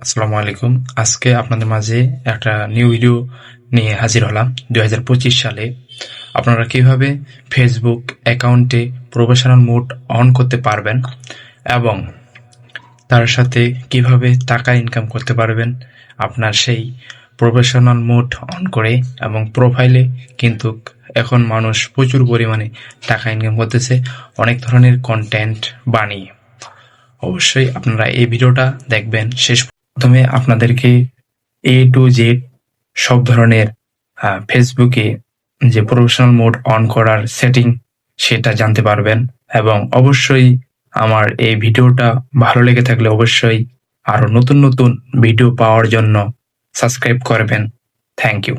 আসসালামু আলাইকুম। আজকে আপনাদের মাঝে একটা নিউ ভিডিও নিয়ে হাজির হলাম। 2025 সালে আপনারা কিভাবে ফেসবুক অ্যাকাউন্টে প্রফেশনাল মোড অন করতে পারবেন এবং তার সাথে কিভাবে টাকা ইনকাম করতে পারবেন আপনার সেই প্রফেশনাল মোড অন করে। এবং প্রোফাইলে কিন্তু এখন মানুষ প্রচুর পরিমাণে টাকা ইনকাম করতেছে অনেক ধরনের কন্টেন্ট বানিয়ে। অবশ্যই আপনারা এই ভিডিওটা দেখবেন শেষ। প্রথমে আপনাদেরকে টু জেড সব ধরনের ফেসবুকে যে প্রফেশনাল মোড অন করার সেটিং সেটা জানতে পারবেন। এবং অবশ্যই আমার এই ভিডিওটা ভালো লেগে থাকলে অবশ্যই আরো নতুন নতুন ভিডিও পাওয়ার জন্য সাবস্ক্রাইব করবেন। Thank you.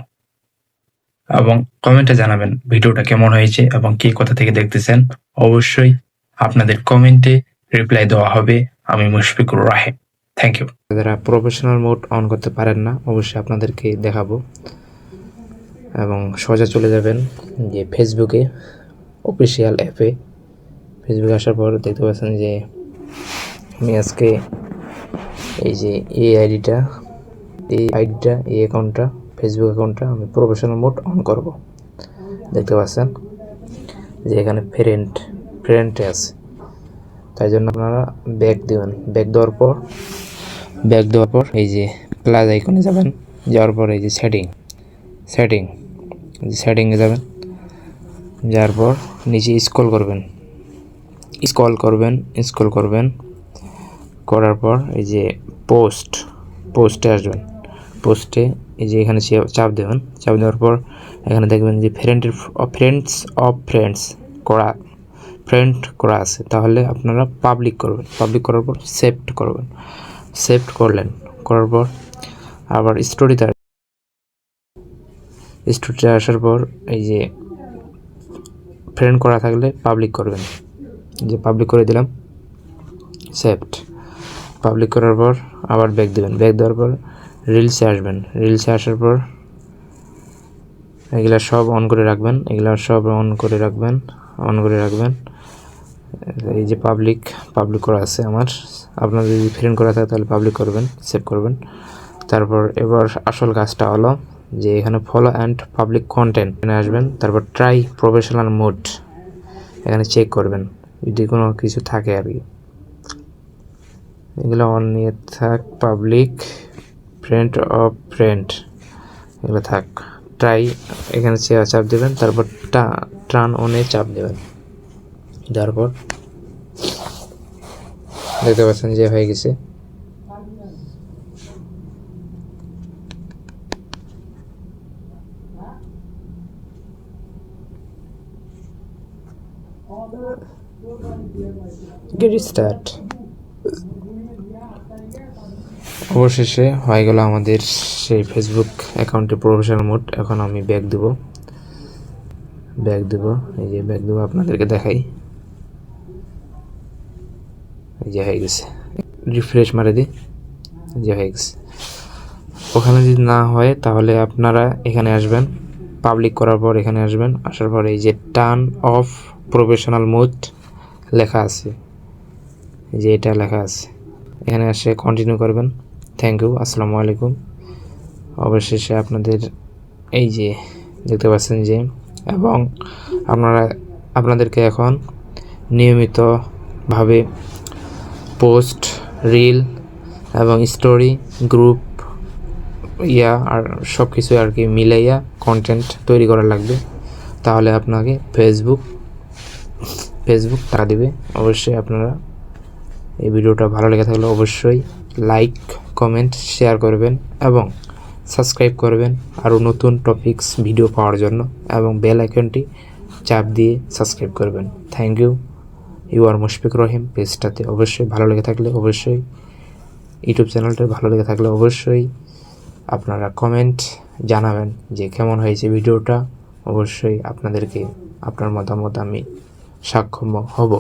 এবং কমেন্টে জানাবেন ভিডিওটা কেমন হয়েছে এবং কে কোথা থেকে দেখতেছেন। অবশ্যই আপনাদের কমেন্টে রিপ্লাই দেওয়া হবে। আমি মুশফিকুর রাহেম। Thank you. যারা প্রফেশনাল মোড অন করতে পারেন না অবশ্যই আপনাদেরকে দেখাবো। এবং সোজা চলে যাবেন যে ফেসবুকে অফিসিয়াল অ্যাপে। ফেসবুকে আসার পর দেখতে পাচ্ছেন যে আমি আজকে এই যে এই আইডিটা এই অ্যাকাউন্টটা ফেসবুক অ্যাকাউন্টটা আমি প্রফেশনাল মোড অন করব। দেখতে পাচ্ছেন যে এখানে ফ্রেন্ডে আছে, তাই জন্য আপনারা ব্যাক দেবেন। ব্যাক দেওয়ার পর এই যে প্লাস আইকনে যাবেন। যাওয়ার পর এই যে সেটিংয়ে যাবেন। যাওয়ার পর নিচে স্ক্রল করবেন। করার পর এই যে পোস্টে আসবেন। পোস্টে এই যে এখানে চাপ দেবেন। চাপ দেওয়ার পর এখানে দেখবেন যে ফ্রেন্ডস করা আছে, তাহলে আপনারা পাবলিক করার পর সেভড করার পর আবার স্টোরিতে আসার পর এই যে ফ্রেন্ড করা থাকলে পাবলিক করবেন। যে পাবলিক করে দিলাম, সেভড। পাবলিক করার পর আবার ব্যাক দেওয়ার পর রিলসে আসার পর এগুলা সব অন করে রাখবেন। এই যে পাবলিক করা আছে আমার। আপনাদের যদি ফ্রেন্ড করা থাকে তাহলে পাবলিক করবেন, সেভ করবেন। তারপর এবার আসল কাজটা হলো যে এখানে ফলো অ্যান্ড পাবলিক কন্টেন্ট আসবেন। তারপর ট্রাই প্রফেশনাল মোড এখানে চেক করবেন যদি কোনো কিছু থাকে আর কি। এগুলো অন নিয়ে থাক, পাবলিক ফ্রেন্ড এগুলো থাক। ট্রাই এখানে চাপ দেবেন। তারপর টার্ন অনে চাপ দেবেন। দেওয়ার পর দেখতে পাচ্ছেন যে হয়ে গেছে। Get start. অবশেষে হয়ে গেল আমাদের সেই ফেসবুক অ্যাকাউন্টে প্রফেশনাল মোড। এখন আমি ব্যাক দেব। এই যে ব্যাক দেবো, আপনাদেরকে দেখাই। এই যে হয়ে গেছে। রিফ্রেশ মারে দিই, যে হয়ে গেছে। ওখানে যদি না হয় তাহলে আপনারা এখানে আসবেন। পাবলিক করার পর এখানে আসবেন। আসার পর এই যে টার্ন অফ প্রফেশনাল মোড লেখা আছে, যে এটা লেখা আছে, এখানে এসে কন্টিনিউ করবেন। Thank you. আসসালামু আলাইকুম। অবশেষে আপনাদের এই যে দেখতে পাচ্ছেন যে, এবং আপনাদেরকে এখন নিয়মিতভাবে পোস্ট, রিল এবং স্টোরি, গ্রুপ আর সব কিছু আর কি মিলাইয়া কন্টেন্ট তৈরি করা লাগবে। তাহলে আপনাকে ফেসবুক টাকা দিবে। অবশ্যই আপনারা এই ভিডিওটা ভালো লেগে থাকলে অবশ্যই লাইক, কমেন্ট, শেয়ার করবেন এবং সাবস্ক্রাইব করবেন আরও নতুন টপিকস ভিডিও পাওয়ার জন্য। এবং বেল আইকনটি চাপ দিয়ে সাবস্ক্রাইব করবেন। Thank you. You are Mushfiqur Rahim. পেজটাতে অবশ্যই ভালো লেগে থাকলে অবশ্যই, ইউটিউব চ্যানেলটা ভালো লেগে থাকলে অবশ্যই আপনারা কমেন্ট জানাবেন যে কেমন হয়েছে ভিডিওটা। অবশ্যই আপনার মতামত আমি সক্ষম হব।